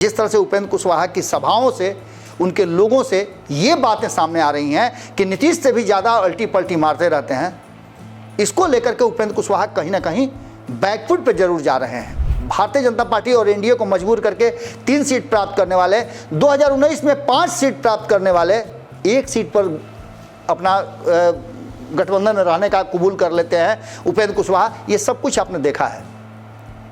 जिस तरह से उपेंद्र कुशवाहा की सभाओं से, उनके लोगों से ये बातें सामने आ रही हैं कि नीतीश से भी ज़्यादा अल्टी पल्टी मारते रहते हैं, इसको लेकर के उपेंद्र कुशवाहा कहीं ना कहीं बैकफुट पे जरूर जा रहे हैं। भारतीय जनता पार्टी और एनडीए को मजबूर करके 3 सीट प्राप्त करने वाले, 2019 में 5 सीट प्राप्त करने वाले, 1 सीट पर अपना गठबंधन में रहने का कबूल कर लेते हैं उपेंद्र कुशवाहा। ये सब कुछ आपने देखा है।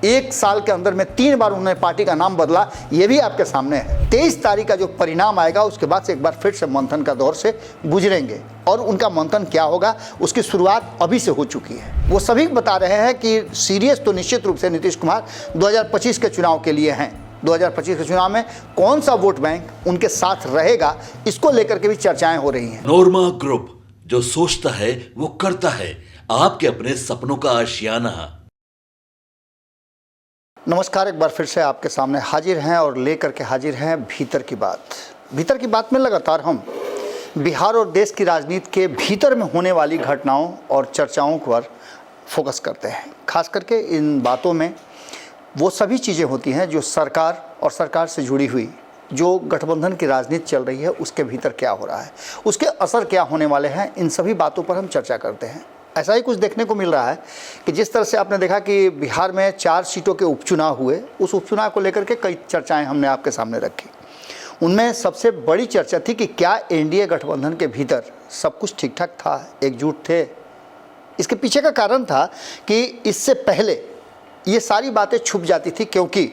1 साल के अंदर में 3 बार उन्होंने पार्टी का नाम बदला, ये भी आपके सामने है। 23 तारीख का जो परिणाम आएगा उसके बाद से एक बार फिर से मंथन का दौर से गुजरेंगे और उनका मंथन क्या होगा उसकी शुरुआत अभी से हो चुकी है। वो सभी बता रहे हैं कि सीरियस तो निश्चित रूप से नीतीश कुमार 2025 के चुनाव के लिए हैं। 2025 के चुनाव में कौन सा वोट बैंक उनके साथ रहेगा, इसको लेकर के भी चर्चाएं हो रही हैं। नोरमा ग्रुप, जो सोचता है वो करता है, आपके अपने सपनों का आशियाना। नमस्कार, एक बार फिर से आपके सामने हाजिर हैं और लेकर के हाजिर हैं भीतर की बात। भीतर की बात में लगातार हम बिहार और देश की राजनीति के भीतर में होने वाली घटनाओं और चर्चाओं पर फोकस करते हैं। खास करके इन बातों में वो सभी चीज़ें होती हैं जो सरकार और सरकार से जुड़ी हुई जो गठबंधन की राजनीति चल रही है उसके भीतर क्या हो रहा है, उसके असर क्या होने वाले हैं, इन सभी बातों पर हम चर्चा करते हैं। ऐसा ही कुछ देखने को मिल रहा है कि जिस तरह से आपने देखा कि बिहार में 4 सीटों के उपचुनाव हुए, उस उपचुनाव को लेकर के कई चर्चाएं हमने आपके सामने रखी। उनमें सबसे बड़ी चर्चा थी कि क्या एनडीए गठबंधन के भीतर सब कुछ ठीक ठाक था, एकजुट थे। इसके पीछे का कारण था कि इससे पहले ये सारी बातें छुप जाती थी, क्योंकि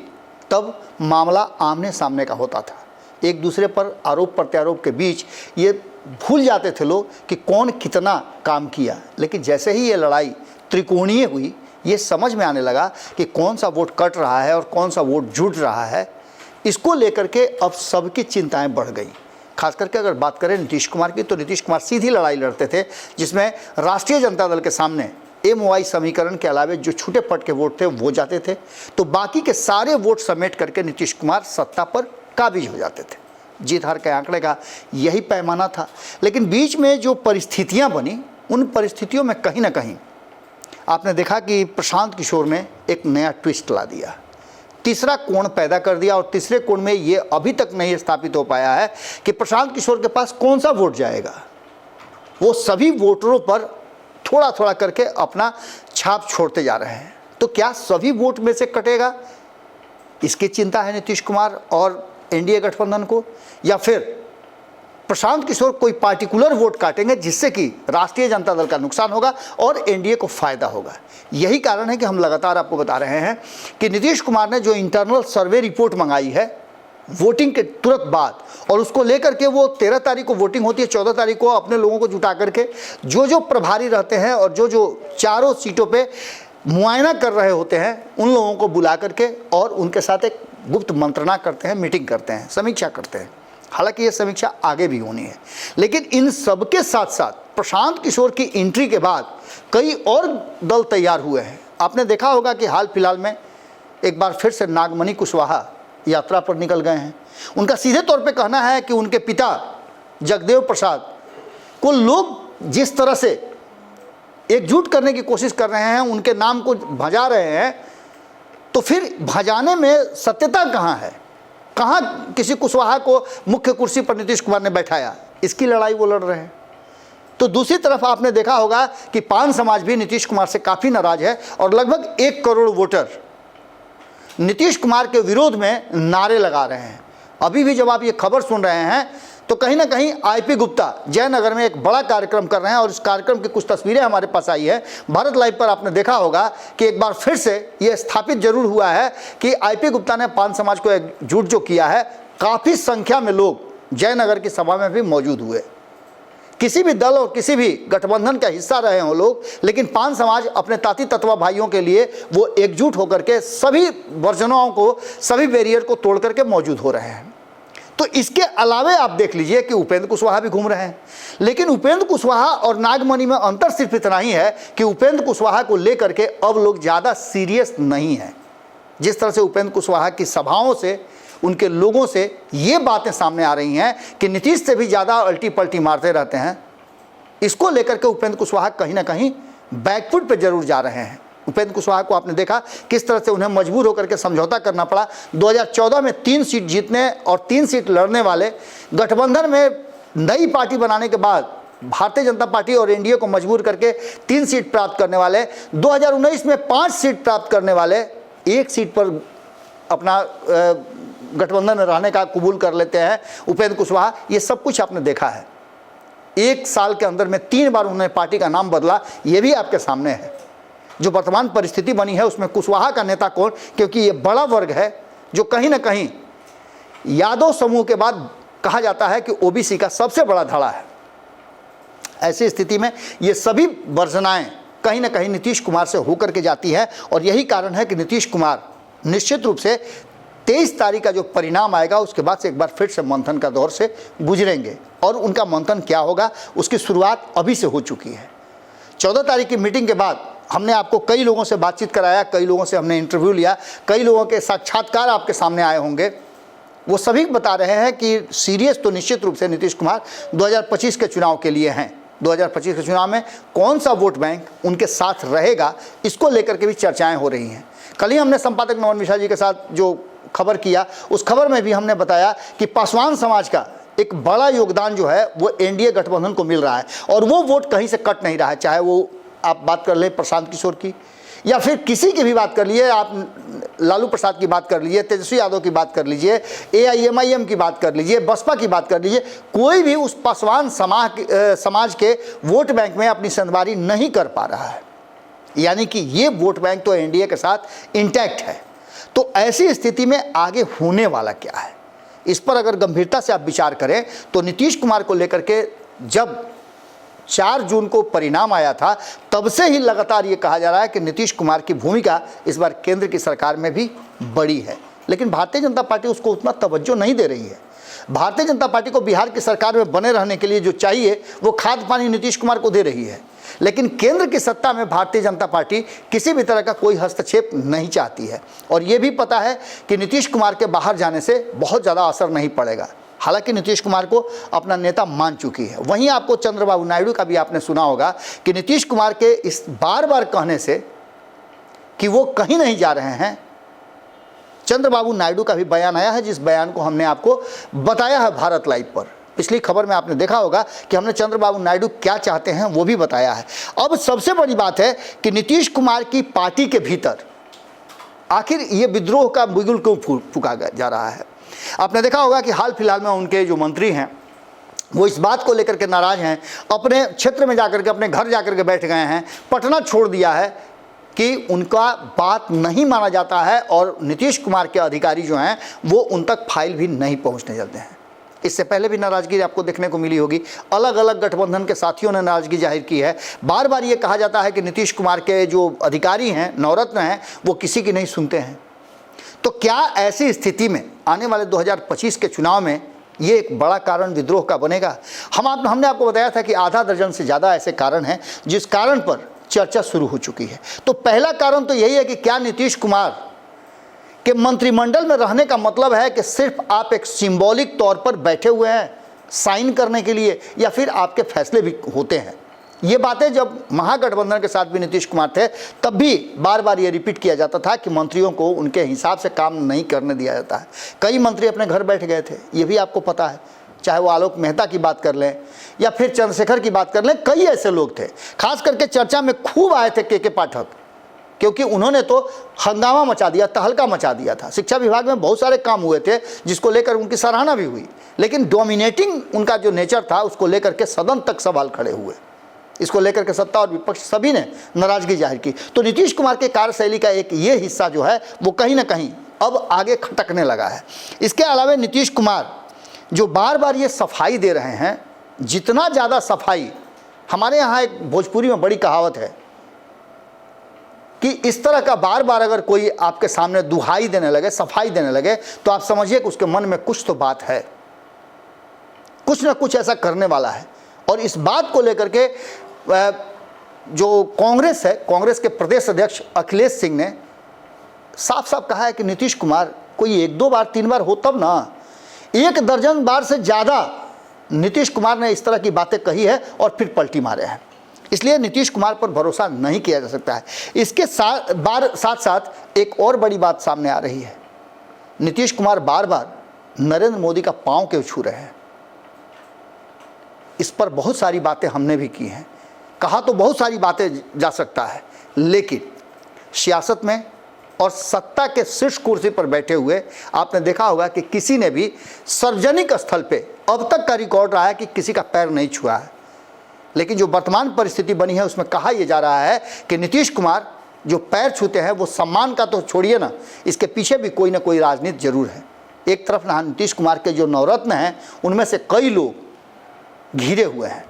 तब मामला आमने सामने का होता था। एक दूसरे पर आरोप प्रत्यारोप के बीच ये भूल जाते थे लोग कि कौन कितना काम किया। लेकिन जैसे ही ये लड़ाई त्रिकोणीय हुई, ये समझ में आने लगा कि कौन सा वोट कट रहा है और कौन सा वोट जुट रहा है। इसको लेकर के अब सबकी चिंताएं बढ़ गई। खास करके अगर बात करें नीतीश कुमार की, तो नीतीश कुमार सीधी लड़ाई लड़ते थे, जिसमें राष्ट्रीय जनता दल के सामने MOI समीकरण के अलावे जो छूटे पट के वोट थे वो जाते थे, तो बाकी के सारे वोट समेट करके नीतीश कुमार सत्ता पर काबिज हो जाते थे। जीत हार के आंकड़े का यही पैमाना था। लेकिन बीच में जो परिस्थितियां बनी, उन परिस्थितियों में कहीं ना कहीं आपने देखा कि प्रशांत किशोर ने एक नया ट्विस्ट ला दिया, तीसरा कोण पैदा कर दिया। और तीसरे कोण में ये अभी तक नहीं स्थापित हो पाया है कि प्रशांत किशोर के पास कौन सा वोट जाएगा। वो सभी वोटरों पर थोड़ा थोड़ा करके अपना छाप छोड़ते जा रहे हैं। तो क्या सभी वोट में से कटेगा, इसकी चिंता है नीतीश कुमार और एनडीए गठबंधन को, या फिर प्रशांत किशोर कोई पार्टिकुलर वोट काटेंगे जिससे कि राष्ट्रीय जनता दल का नुकसान होगा और एनडीए को फायदा होगा। यही कारण है कि हम लगातार आपको बता रहे हैं कि नीतीश कुमार ने जो इंटरनल सर्वे रिपोर्ट मंगाई है वोटिंग के तुरंत बाद, और उसको लेकर के वो 13 तारीख को वोटिंग होती है, 14 तारीख को अपने लोगों को जुटा करके जो प्रभारी रहते हैं और जो चारों सीटों पे मुआयना कर रहे होते हैं, उन लोगों को बुला करके और उनके साथ एक गुप्त मंत्रणा करते हैं, मीटिंग करते हैं, समीक्षा करते हैं। हालांकि ये समीक्षा आगे भी होनी है, लेकिन इन सब के साथ साथ प्रशांत किशोर की एंट्री के बाद कई और दल तैयार हुए हैं। आपने देखा होगा कि हाल फिलहाल में एक बार फिर से नागमणि कुशवाहा यात्रा पर निकल गए हैं। उनका सीधे तौर पे कहना है कि उनके पिता जगदेव प्रसाद को लोग जिस तरह से एकजुट करने की कोशिश कर रहे हैं, उनके नाम को भजा रहे हैं, तो फिर भजाने में सत्यता कहाँ है? कहाँ किसी कुशवाहा को मुख्य कुर्सी पर नीतीश कुमार ने बैठाया? इसकी लड़ाई वो लड़ रहे हैं। तो दूसरी तरफ आपने देखा होगा कि पान समाज भी नीतीश कुमार से काफ़ी नाराज है और लगभग 1 करोड़ वोटर नीतीश कुमार के विरोध में नारे लगा रहे हैं। अभी भी जब आप ये खबर सुन रहे हैं तो कहीं ना कहीं IP गुप्ता जयनगर में एक बड़ा कार्यक्रम कर रहे हैं और इस कार्यक्रम की कुछ तस्वीरें हमारे पास आई है। भारत लाइव पर आपने देखा होगा कि एक बार फिर से ये स्थापित जरूर हुआ है कि IP गुप्ता ने पान समाज को एकजुट जो किया है। काफ़ी संख्या में लोग जयनगर की सभा में भी मौजूद हुए। किसी भी दल और किसी भी गठबंधन का हिस्सा रहे हों लोग, लेकिन पान समाज अपने ताती तत्वा भाइयों के लिए वो एकजुट होकर के सभी वर्जनाओं को, सभी बैरियर को तोड़ करके मौजूद हो रहे हैं। तो इसके अलावे आप देख लीजिए कि उपेंद्र कुशवाहा भी घूम रहे हैं। लेकिन उपेंद्र कुशवाहा और नागमणि में अंतर सिर्फ इतना ही है कि उपेंद्र कुशवाहा को लेकर के अब लोग ज़्यादा सीरियस नहीं हैं। जिस तरह से उपेंद्र कुशवाहा की सभाओं से, उनके लोगों से ये बातें सामने आ रही हैं कि नीतीश से भी ज़्यादा अल्टी पल्टी मारते रहते हैं, इसको लेकर के उपेंद्र कुशवाहा कहीं ना कहीं बैकफुट पे जरूर जा रहे हैं। उपेंद्र कुशवाहा को आपने देखा किस तरह से उन्हें मजबूर होकर के समझौता करना पड़ा। 2014 में 3 सीट जीतने और 3 सीट लड़ने वाले गठबंधन में नई पार्टी बनाने के बाद भारतीय जनता पार्टी और एनडीए को मजबूर करके 3 सीट प्राप्त करने वाले, 2019 में 5 सीट प्राप्त करने वाले, 1 सीट पर अपना गठबंधन में रहने का कबूल कर लेते हैं उपेंद्र कुशवाहा। ये सब कुछ आपने देखा है। 1 साल के अंदर में 3 बार उन्होंने पार्टी का नाम बदला, ये भी आपके सामने है। जो वर्तमान परिस्थिति बनी है उसमें कुशवाहा का नेता कौन, क्योंकि ये बड़ा वर्ग है जो कहीं ना कहीं यादव समूह के बाद कहा जाता है कि ओबीसी का सबसे बड़ा धड़ा है। ऐसी स्थिति में ये सभी वर्जनाएं कहीं ना कहीं नीतीश कुमार से होकर के जाती है और यही कारण है कि नीतीश कुमार निश्चित रूप से 23 तारीख का जो परिणाम आएगा उसके बाद से एक बार फिर से मंथन का दौर से गुजरेंगे और उनका मंथन क्या होगा उसकी शुरुआत अभी से हो चुकी है। 14 तारीख की मीटिंग के बाद हमने आपको कई लोगों से बातचीत कराया, कई लोगों से हमने इंटरव्यू लिया, कई लोगों के साक्षात्कार आपके सामने आए होंगे। वो सभी बता रहे हैं कि सीरियस तो निश्चित रूप से नीतीश कुमार 2025 के चुनाव के लिए हैं। 2025 के चुनाव में कौन सा वोट बैंक उनके साथ रहेगा इसको लेकर के भी चर्चाएं हो रही हैं। कल ही हमने संपादक नवन मिश्रा जी के साथ जो खबर किया उस खबर में भी हमने बताया कि पासवान समाज का एक बड़ा योगदान जो है वो एनडीए गठबंधन को मिल रहा है और वो वोट कहीं से कट नहीं रहा है। चाहे वो आप बात कर लें प्रशांत किशोर की या फिर किसी की भी बात कर लीजिए, आप लालू प्रसाद की बात कर लीजिए, तेजस्वी यादव की बात कर लीजिए, AIMIM की बात कर लीजिए, बसपा की बात कर लीजिए, कोई भी उस पासवान समाज के वोट बैंक में अपनी संगवारी नहीं कर पा रहा है। यानी कि ये वोट बैंक तो एनडीए के साथ इंटैक्ट है। तो ऐसी स्थिति में आगे होने वाला क्या है, इस पर अगर गंभीरता से आप विचार करें तो नीतीश कुमार को लेकर के जब 4 जून को परिणाम आया था तब से ही लगातार ये कहा जा रहा है कि नीतीश कुमार की भूमिका इस बार केंद्र की सरकार में भी बड़ी है, लेकिन भारतीय जनता पार्टी उसको उतना तवज्जो नहीं दे रही है। भारतीय जनता पार्टी को बिहार की सरकार में बने रहने के लिए जो चाहिए वो खाद पानी नीतीश कुमार को दे रही है, लेकिन केंद्र की सत्ता में भारतीय जनता पार्टी किसी भी तरह का कोई हस्तक्षेप नहीं चाहती है और ये भी पता है कि नीतीश कुमार के बाहर जाने से बहुत ज़्यादा असर नहीं पड़ेगा। हालांकि नीतीश कुमार को अपना नेता मान चुकी है। वहीं आपको चंद्रबाबू नायडू का भी आपने सुना होगा कि नीतीश कुमार के इस बार बार कहने से कि वो कहीं नहीं जा रहे हैं, चंद्रबाबू नायडू का भी बयान आया है, जिस बयान को हमने आपको बताया है भारत लाइव पर। पिछली खबर में आपने देखा होगा कि हमने चंद्रबाबू नायडू क्या चाहते हैं वो भी बताया है। अब सबसे बड़ी बात है कि नीतीश कुमार की पार्टी के भीतर आखिर ये विद्रोह का बिगुल क्यों फूंका जा रहा है। आपने देखा होगा कि हाल फिलहाल में उनके जो मंत्री हैं वो इस बात को लेकर के नाराज हैं, अपने क्षेत्र में जाकर के अपने घर जाकर के बैठ गए हैं, पटना छोड़ दिया है कि उनका बात नहीं माना जाता है और नीतीश कुमार के अधिकारी जो हैं वो उन तक फाइल भी नहीं पहुंचने देते हैं। इससे पहले भी नाराजगी आपको देखने को मिली होगी, अलग अलग गठबंधन के साथियों ने नाराजगी जाहिर की है। बार बार ये कहा जाता है कि नीतीश कुमार के जो अधिकारी हैं, नवरत्न हैं, वो किसी की नहीं सुनते हैं। तो क्या ऐसी स्थिति में आने वाले 2025 के चुनाव में ये एक बड़ा कारण विद्रोह का बनेगा? हमने आपको बताया था कि आधा दर्जन से ज़्यादा ऐसे कारण हैं जिस कारण पर चर्चा शुरू हो चुकी है। तो पहला कारण तो यही है कि क्या नीतीश कुमार के मंत्रिमंडल में रहने का मतलब है कि सिर्फ आप एक सिंबॉलिक तौर पर बैठे हुए हैं साइन करने के लिए, या फिर आपके फैसले भी होते हैं? ये बातें जब महागठबंधन के साथ भी नीतीश कुमार थे तब भी बार बार ये रिपीट किया जाता था कि मंत्रियों को उनके हिसाब से काम नहीं करने दिया जाता है। कई मंत्री अपने घर बैठ गए थे, ये भी आपको पता है। चाहे वो आलोक मेहता की बात कर लें या फिर चंद्रशेखर की बात कर लें, कई ऐसे लोग थे। खास करके चर्चा में खूब आए थे के पाठक, क्योंकि उन्होंने तो हंगामा मचा दिया, तहलका मचा दिया था। शिक्षा विभाग में बहुत सारे काम हुए थे जिसको लेकर उनकी सराहना भी हुई, लेकिन डोमिनेटिंग उनका जो नेचर था उसको लेकर के सदन तक सवाल खड़े हुए। इसको लेकर के सत्ता और विपक्ष सभी ने नाराजगी जाहिर की। तो नीतीश कुमार के कार्यशैली का एक ये हिस्सा जो है वो कहीं ना कहीं अब आगे खटकने लगा है। इसके अलावा नीतीश कुमार जो बार बार ये सफाई दे रहे हैं, जितना ज़्यादा सफाई, हमारे यहाँ एक भोजपुरी में बड़ी कहावत है कि इस तरह का बार बार अगर कोई आपके सामने दुहाई देने लगे, सफाई देने लगे, तो आप समझिए कि उसके मन में कुछ तो बात है, कुछ ना कुछ ऐसा करने वाला है। और इस बात को लेकर के जो कांग्रेस है, कांग्रेस के प्रदेश अध्यक्ष अखिलेश सिंह ने साफ साफ कहा है कि नीतीश कुमार कोई 1-2 बार 3 बार हो तब ना, 1 दर्जन बार से ज़्यादा नीतीश कुमार ने इस तरह की बातें कही है और फिर पलटी मारे हैं। इसलिए नीतीश कुमार पर भरोसा नहीं किया जा सकता है। इसके साथ साथ एक और बड़ी बात सामने आ रही है। नीतीश कुमार बार बार नरेंद्र मोदी का पांव क्यों छू रहे हैं? इस पर बहुत सारी बातें हमने भी की हैं, कहा तो बहुत सारी बातें जा सकता है, लेकिन सियासत में और सत्ता के शीर्ष कुर्सी पर बैठे हुए आपने देखा होगा कि किसी ने भी सार्वजनिक स्थल पे अब तक का रिकॉर्ड रहा है कि किसी का पैर नहीं छुआ है। लेकिन जो वर्तमान परिस्थिति बनी है उसमें कहा यह जा रहा है कि नीतीश कुमार जो पैर छूते हैं वो सम्मान का तो छोड़िए ना, इसके पीछे भी कोई ना कोई राजनीति जरूर है। एक तरफ ना नीतीश कुमार के जो नवरत्न हैं उनमें से कई लोग घिरे हुए हैं,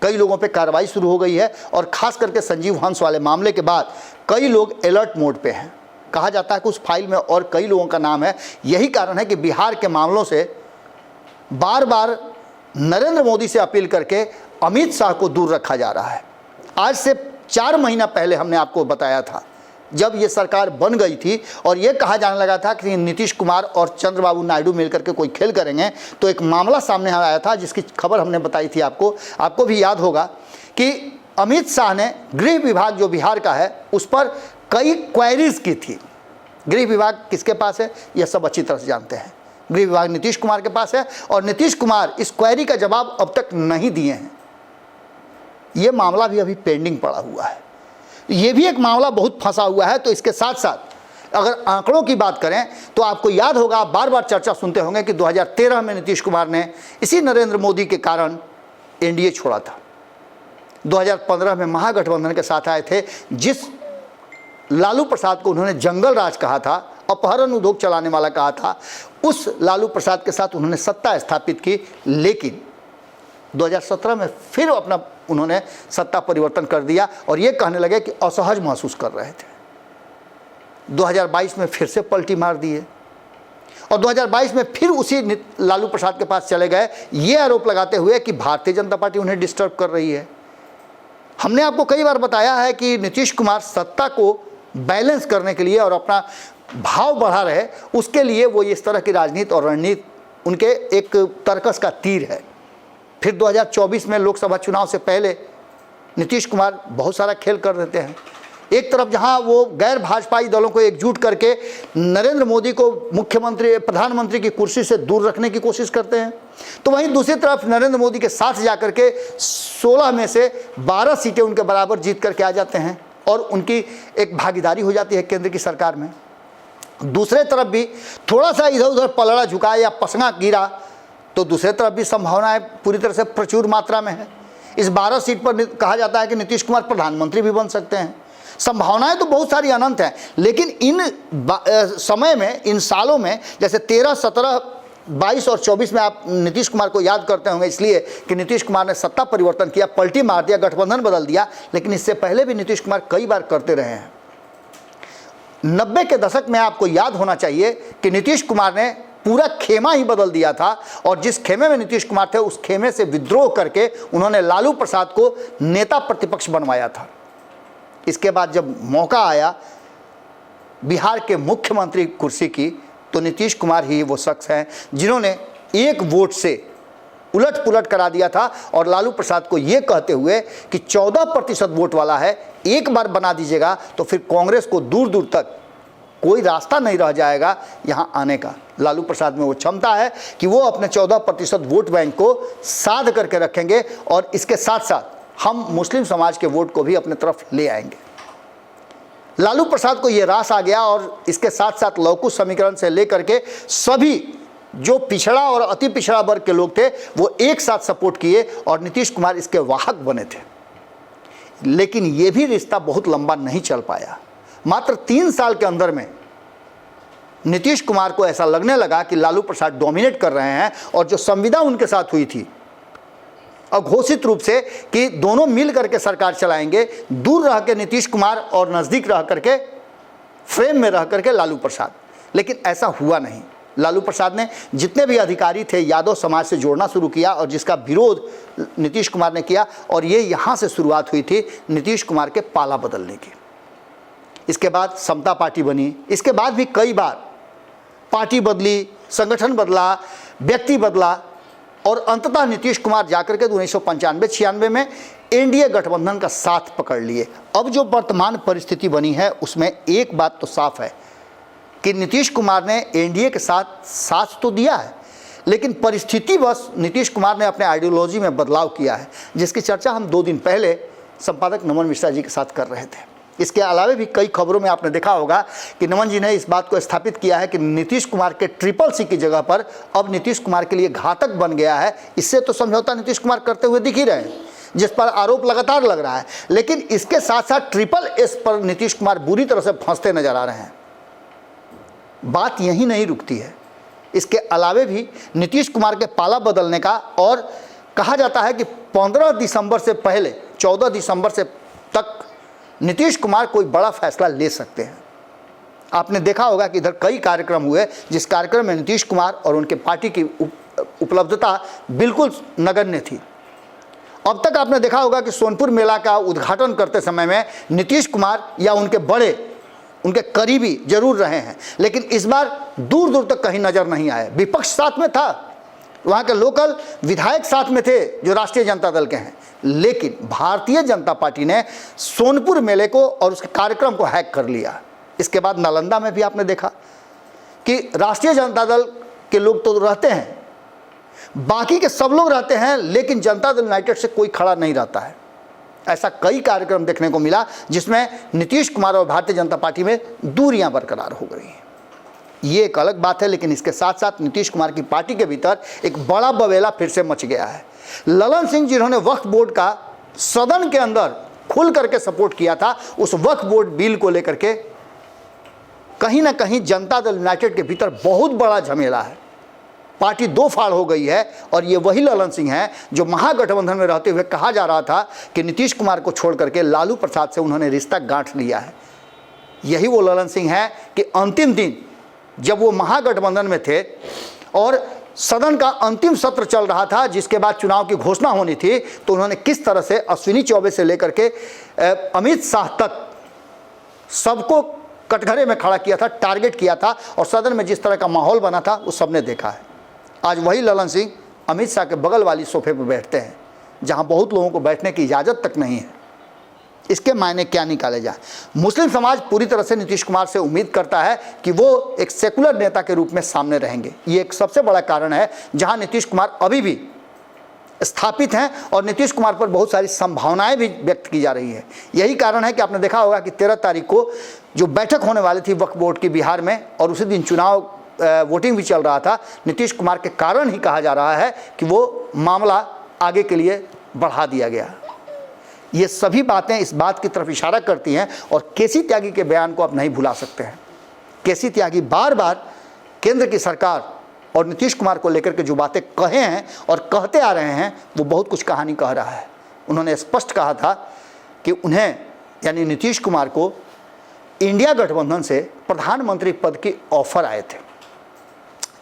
कई लोगों पे कार्रवाई शुरू हो गई है और खास करके संजीव हंस वाले मामले के बाद कई लोग अलर्ट मोड पे हैं। कहा जाता है कि उस फाइल में और कई लोगों का नाम है। यही कारण है कि बिहार के मामलों से बार बार नरेंद्र मोदी से अपील करके अमित शाह को दूर रखा जा रहा है। आज से 4 महीना पहले हमने आपको बताया था, जब ये सरकार बन गई थी और ये कहा जाने लगा था कि नीतीश कुमार और चंद्रबाबू नायडू मिलकर के कोई खेल करेंगे, तो एक मामला सामने आया था जिसकी खबर हमने बताई थी आपको भी याद होगा कि अमित शाह ने गृह विभाग जो बिहार का है उस पर कई क्वेरीज की थी। गृह विभाग किसके पास है यह सब अच्छी तरह से जानते हैं। गृह विभाग नीतीश कुमार के पास है और नीतीश कुमार इस क्वेरी का जवाब अब तक नहीं दिए हैं। यह मामला भी अभी पेंडिंग पड़ा हुआ है। ये भी एक मामला बहुत फंसा हुआ है। तो इसके साथ साथ अगर आंकड़ों की बात करें तो आपको याद होगा, आप बार बार चर्चा सुनते होंगे कि 2013 में नीतीश कुमार ने इसी नरेंद्र मोदी के कारण एनडीए छोड़ा था। 2015 में महागठबंधन के साथ आए थे। जिस लालू प्रसाद को उन्होंने जंगल राज कहा था, अपहरण उद्योग चलाने वाला कहा था, उस लालू प्रसाद के साथ उन्होंने सत्ता स्थापित की। लेकिन 2017 में फिर अपना उन्होंने सत्ता परिवर्तन कर दिया और ये कहने लगे कि असहज महसूस कर रहे थे। 2022 में फिर से पलटी मार दिए और 2022 में फिर उसी लालू प्रसाद के पास चले गए, ये आरोप लगाते हुए कि भारतीय जनता पार्टी उन्हें डिस्टर्ब कर रही है। हमने आपको कई बार बताया है कि नीतीश कुमार सत्ता को बैलेंस करने के लिए और अपना भाव बढ़ा रहे, उसके लिए वो इस तरह की राजनीति और रणनीति उनके एक तर्कस का तीर है। फिर 2024 में लोकसभा चुनाव से पहले नीतीश कुमार बहुत सारा खेल कर देते हैं। एक तरफ जहां वो गैर भाजपाई दलों को एकजुट करके नरेंद्र मोदी को प्रधानमंत्री की कुर्सी से दूर रखने की कोशिश करते हैं, तो वहीं दूसरी तरफ नरेंद्र मोदी के साथ जाकर के 16 में से 12 सीटें उनके बराबर जीत करके आ जाते हैं और उनकी एक भागीदारी हो जाती है केंद्र की सरकार में। दूसरे तरफ भी थोड़ा सा इधर उधर पलड़ा झुका या पसंगा गिरा तो दूसरे तरफ भी संभावनाएं पूरी तरह से प्रचुर मात्रा में है। इस 12 सीट पर कहा जाता है कि नीतीश कुमार प्रधानमंत्री भी बन सकते हैं। संभावनाएं तो बहुत सारी अनंत हैं, लेकिन इन समय में, इन सालों में, जैसे 13, 17, 22 और 24 में आप नीतीश कुमार को याद करते होंगे इसलिए कि नीतीश कुमार ने सत्ता परिवर्तन किया, पलटी मार दिया, गठबंधन बदल दिया। लेकिन इससे पहले भी नीतीश कुमार कई बार करते रहे हैं। 90 के दशक में आपको याद होना चाहिए कि नीतीश कुमार ने पूरा खेमा ही बदल दिया था और जिस खेमे में नीतीश कुमार थे उस खेमे से विद्रोह करके उन्होंने लालू प्रसाद को नेता प्रतिपक्ष बनवाया था। इसके बाद जब मौका आया बिहार के मुख्यमंत्री कुर्सी की, तो नीतीश कुमार ही वो शख्स हैं जिन्होंने एक वोट से उलट पुलट करा दिया था और लालू प्रसाद को ये कहते हुए कि 14% वोट वाला है, एक बार बना दीजिएगा तो फिर कांग्रेस को दूर दूर तक कोई रास्ता नहीं रह जाएगा यहाँ आने का। लालू प्रसाद में वो क्षमता है कि वो अपने 14% वोट बैंक को साध करके रखेंगे और इसके साथ साथ हम मुस्लिम समाज के वोट को भी अपने तरफ ले आएंगे। लालू प्रसाद को ये रास आ गया और इसके साथ साथ लौकुश समीकरण से लेकर के सभी जो पिछड़ा और अति पिछड़ा वर्ग के लोग थे वो एक साथ सपोर्ट किए और नीतीश कुमार इसके वाहक बने थे। लेकिन ये भी रिश्ता बहुत लंबा नहीं चल पाया। मात्र 3 साल के अंदर में नीतीश कुमार को ऐसा लगने लगा कि लालू प्रसाद डोमिनेट कर रहे हैं और जो संविदा उनके साथ हुई थी अघोषित रूप से कि दोनों मिल करके सरकार चलाएंगे, दूर रह के नीतीश कुमार और नज़दीक रह करके फ्रेम में रह करके लालू प्रसाद, लेकिन ऐसा हुआ नहीं। लालू प्रसाद ने जितने भी अधिकारी थे यादव समाज से जोड़ना शुरू किया और जिसका विरोध नीतीश कुमार ने किया और ये यहाँ से शुरुआत हुई थी नीतीश कुमार के पाला बदलने की। इसके बाद समता पार्टी बनी, इसके बाद भी कई बार पार्टी बदली, संगठन बदला, व्यक्ति बदला, और अंततः नीतीश कुमार जाकर के 1995-96 में एनडीए गठबंधन का साथ पकड़ लिए। अब जो वर्तमान परिस्थिति बनी है उसमें एक बात तो साफ है कि नीतीश कुमार ने एनडीए के साथ तो दिया है, लेकिन परिस्थितिवश नीतीश कुमार ने अपने आइडियोलॉजी में बदलाव किया है, जिसकी चर्चा हम 2 दिन पहले संपादक नमन मिश्रा जी के साथ कर रहे थे। इसके अलावा भी कई खबरों में आपने देखा होगा कि नमन जी ने इस बात को स्थापित किया है कि नीतीश कुमार के CCC की जगह पर अब नीतीश कुमार के लिए घातक बन गया है। इससे तो समझौता नीतीश कुमार करते हुए दिख ही रहे हैं, जिस पर आरोप लगातार लग रहा है, लेकिन इसके साथ साथ SSS पर नीतीश कुमार बुरी तरह से फंसते नजर आ रहे हैं। बात यही नहीं रुकती है, इसके अलावे भी नीतीश कुमार के पाला बदलने का, और कहा जाता है कि 15 दिसंबर से पहले 14 दिसंबर से तक नीतीश कुमार कोई बड़ा फैसला ले सकते हैं। आपने देखा होगा कि इधर कई कार्यक्रम हुए, जिस कार्यक्रम में नीतीश कुमार और उनके पार्टी की उपलब्धता बिल्कुल नगण्य थी। अब तक आपने देखा होगा कि सोनपुर मेला का उद्घाटन करते समय में नीतीश कुमार या उनके बड़े, उनके करीबी जरूर रहे हैं, लेकिन इस बार दूर दूर तक कहीं नजर नहीं आए। विपक्ष साथ में था, वहाँ के लोकल विधायक साथ में थे जो राष्ट्रीय जनता दल के हैं, लेकिन भारतीय जनता पार्टी ने सोनपुर मेले को और उसके कार्यक्रम को हैक कर लिया। इसके बाद नालंदा में भी आपने देखा कि राष्ट्रीय जनता दल के लोग तो रहते हैं, बाकी के सब लोग रहते हैं, लेकिन जनता दल यूनाइटेड से कोई खड़ा नहीं रहता है। ऐसा कई कार्यक्रम देखने को मिला जिसमें नीतीश कुमार और भारतीय जनता पार्टी में दूरियां बरकरार हो गई हैं। ये एक अलग बात है, लेकिन इसके साथ साथ नीतीश कुमार की पार्टी के भीतर एक बड़ा बवेला फिर से मच गया है। ललन सिंह जिन्होंने वक्फ बोर्ड का सदन के अंदर खुल करके सपोर्ट किया था, उस वक्फ बोर्ड बिल को लेकर के कहीं ना कहीं जनता दल यूनाइटेड के भीतर बहुत बड़ा झमेला है। पार्टी 2 फाड़ हो गई है, और ये वही ललन सिंह हैं जो महागठबंधन में रहते हुए कहा जा रहा था कि नीतीश कुमार को छोड़ करके लालू प्रसाद से उन्होंने रिश्ता गांठ लिया है। यही वो ललन सिंह हैं कि अंतिम दिन जब वो महागठबंधन में थे और सदन का अंतिम सत्र चल रहा था, जिसके बाद चुनाव की घोषणा होनी थी, तो उन्होंने किस तरह से अश्विनी चौबे से लेकर के अमित शाह तक सबको कटघरे में खड़ा किया था, टारगेट किया था, और सदन में जिस तरह का माहौल बना था वो सबने देखा है। आज वही ललन सिंह अमित शाह के बगल वाली सोफे पर बैठते हैं, जहां बहुत लोगों को बैठने की इजाज़त तक नहीं है। इसके मायने क्या निकाले जाए? मुस्लिम समाज पूरी तरह से नीतीश कुमार से उम्मीद करता है कि वो एक सेकुलर नेता के रूप में सामने रहेंगे। ये एक सबसे बड़ा कारण है जहां नीतीश कुमार अभी भी स्थापित हैं, और नीतीश कुमार पर बहुत सारी संभावनाएं भी व्यक्त की जा रही है। यही कारण है कि आपने देखा होगा कि 13 तारीख को जो बैठक होने वाली थी वक्फ बोर्ड की बिहार में, और उसी दिन चुनाव वोटिंग भी चल रहा था, नीतीश कुमार के कारण ही कहा जा रहा है कि वो मामला आगे के लिए बढ़ा दिया गया। ये सभी बातें इस बात की तरफ इशारा करती हैं, और केसी त्यागी के बयान को आप नहीं भुला सकते हैं। केसी त्यागी बार बार केंद्र की सरकार और नीतीश कुमार को लेकर के जो बातें कहे हैं और कहते आ रहे हैं, वो बहुत कुछ कहानी कह रहा है। उन्होंने स्पष्ट कहा था कि उन्हें यानी नीतीश कुमार को इंडिया गठबंधन से प्रधानमंत्री पद की ऑफर आए थे।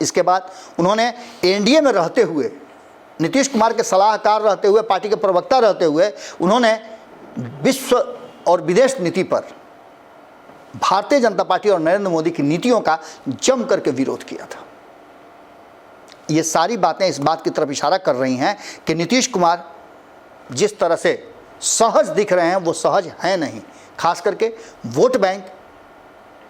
इसके बाद उन्होंने एनडीए में रहते हुए, नीतीश कुमार के सलाहकार रहते हुए, पार्टी के प्रवक्ता रहते हुए, उन्होंने विश्व और विदेश नीति पर भारतीय जनता पार्टी और नरेंद्र मोदी की नीतियों का जम करके विरोध किया था। ये सारी बातें इस बात की तरफ इशारा कर रही हैं कि नीतीश कुमार जिस तरह से सहज दिख रहे हैं वो सहज हैं नहीं। खास करके वोट बैंक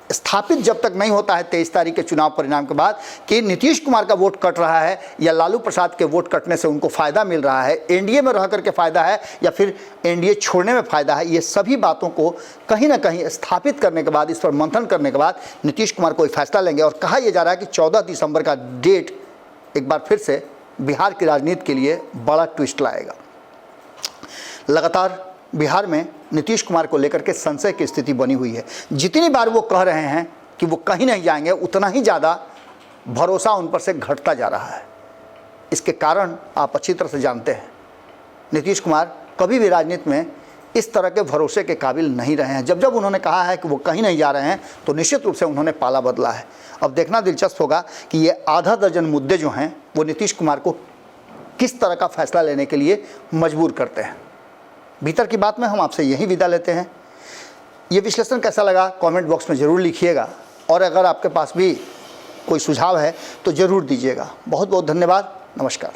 स्थापित जब तक नहीं होता है 23 तारीख के चुनाव परिणाम के बाद, कि नीतीश कुमार का वोट कट रहा है या लालू प्रसाद के वोट कटने से उनको फ़ायदा मिल रहा है, एनडीए में रह करके फ़ायदा है या फिर एनडीए छोड़ने में फ़ायदा है, ये सभी बातों को कहीं ना कहीं स्थापित करने के बाद, इस पर मंथन करने के बाद नीतीश कुमार कोई फैसला लेंगे। और कहा यह जा रहा है कि 14 दिसंबर का डेट एक बार फिर से बिहार की राजनीति के लिए बड़ा ट्विस्ट लाएगा। लगातार बिहार में नीतीश कुमार को लेकर के संशय की स्थिति बनी हुई है। जितनी बार वो कह रहे हैं कि वो कहीं नहीं जाएंगे, उतना ही ज़्यादा भरोसा उन पर से घटता जा रहा है। इसके कारण आप अच्छी तरह से जानते हैं, नीतीश कुमार कभी भी राजनीति में इस तरह के भरोसे के काबिल नहीं रहे हैं। जब जब उन्होंने कहा है कि वो कहीं नहीं जा रहे हैं, तो निश्चित रूप से उन्होंने पाला बदला है। अब देखना दिलचस्प होगा कि ये आधा दर्जन मुद्दे जो हैं वो नीतीश कुमार को किस तरह का फैसला लेने के लिए मजबूर करते हैं। भीतर की बात में हम आपसे यही विदा लेते हैं। ये विश्लेषण कैसा लगा कमेंट बॉक्स में ज़रूर लिखिएगा, और अगर आपके पास भी कोई सुझाव है तो ज़रूर दीजिएगा। बहुत बहुत धन्यवाद। नमस्कार।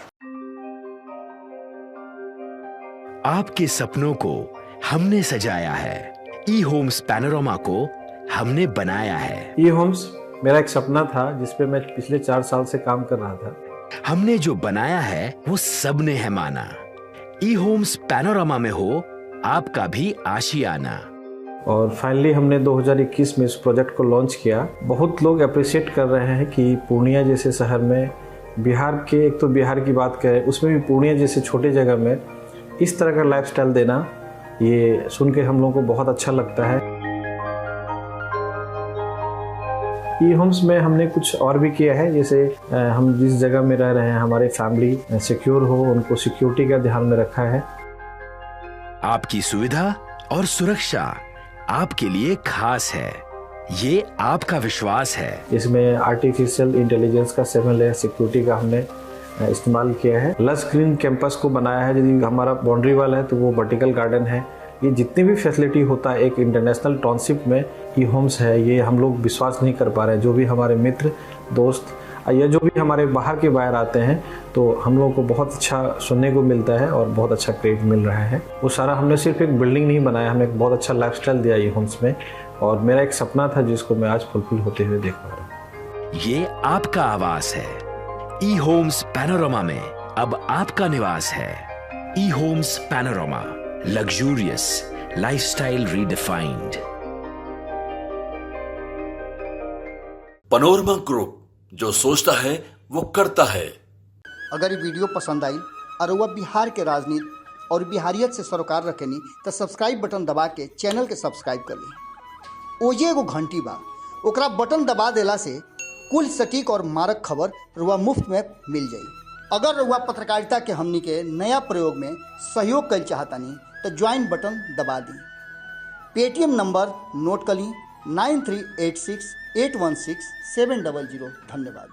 आपके सपनों को हमने सजाया है, ई होम्स पैनोरमा को हमने बनाया है। ई होम्स मेरा एक सपना था जिस पे मैं पिछले 4 साल से काम कर रहा था। हमने जो बनाया है वो सबने है माना। ई होम्स पैनोरमा में हो आपका भी आशियाना। और फाइनली हमने 2021 में इस प्रोजेक्ट को लॉन्च किया। बहुत लोग अप्रिशिएट कर रहे हैं कि पूर्णिया जैसे शहर में, बिहार के, एक तो बिहार की बात करें उसमें भी पूर्णिया जैसे छोटे जगह में इस तरह का लाइफस्टाइल देना, ये सुन के हम लोगों को बहुत अच्छा लगता है। ई होम्स में हमने कुछ और भी किया है, जैसे हम जिस जगह में रह रहे हैं हमारे फैमिली सिक्योर हो, उनको सिक्योरिटी का ध्यान में रखा है। आपकी सुविधा और सुरक्षा आपके लिए खास है, ये आपका विश्वास है। इसमें आर्टिफिशियल इंटेलिजेंस का 7 लेयर सिक्योरिटी का हमने इस्तेमाल किया है। लस ग्रीन कैंपस को बनाया है। यदि हमारा बाउंड्री वाल है तो वो वर्टिकल गार्डन है। ये जितनी भी फैसिलिटी होता है एक इंटरनेशनल टाउनशिप में ई होम्स है, ये हम लोग विश्वास नहीं कर पा रहे हैं। जो भी हमारे मित्र दोस्त या जो भी हमारे बाहर के बाहर आते हैं तो हम लोगों को बहुत अच्छा सुनने को मिलता है और बहुत अच्छा क्रेडिट मिल रहा है। वो सारा हमने सिर्फ एक बिल्डिंग नहीं बनाया, हमें एक बहुत अच्छा लाइफस्टाइल दिया ई होम्स में, और मेरा एक सपना था जिसको मैं आज फुलफिल होते हुए देख पा रहा हूँ। ये आपका आवास है। ई होम्स पैनोरमा में अब आपका निवास है। E homes panorama, luxurious lifestyle redefined. Panorama group, जो सोचता है वो करता है। अगर ये वीडियो पसंद आई और वह बिहार के राजनीति और बिहारियत से सरोकार रखेनी तो सब्सक्राइब बटन दबा के चैनल के सब्सक्राइब कर ली। ओजे एगो घंटी बा, ओकरा बटन दबा देला से कुल सटीक और मारक खबर रुआ मुफ्त में मिल जाई। अगर रुआ पत्रकारिता के हमनी के नया प्रयोग में सहयोग कर चाहतानी तो ज्वाइन बटन दबा दी। पेटीएम नंबर नोट कर ली 9386 816 700। धन्यवाद।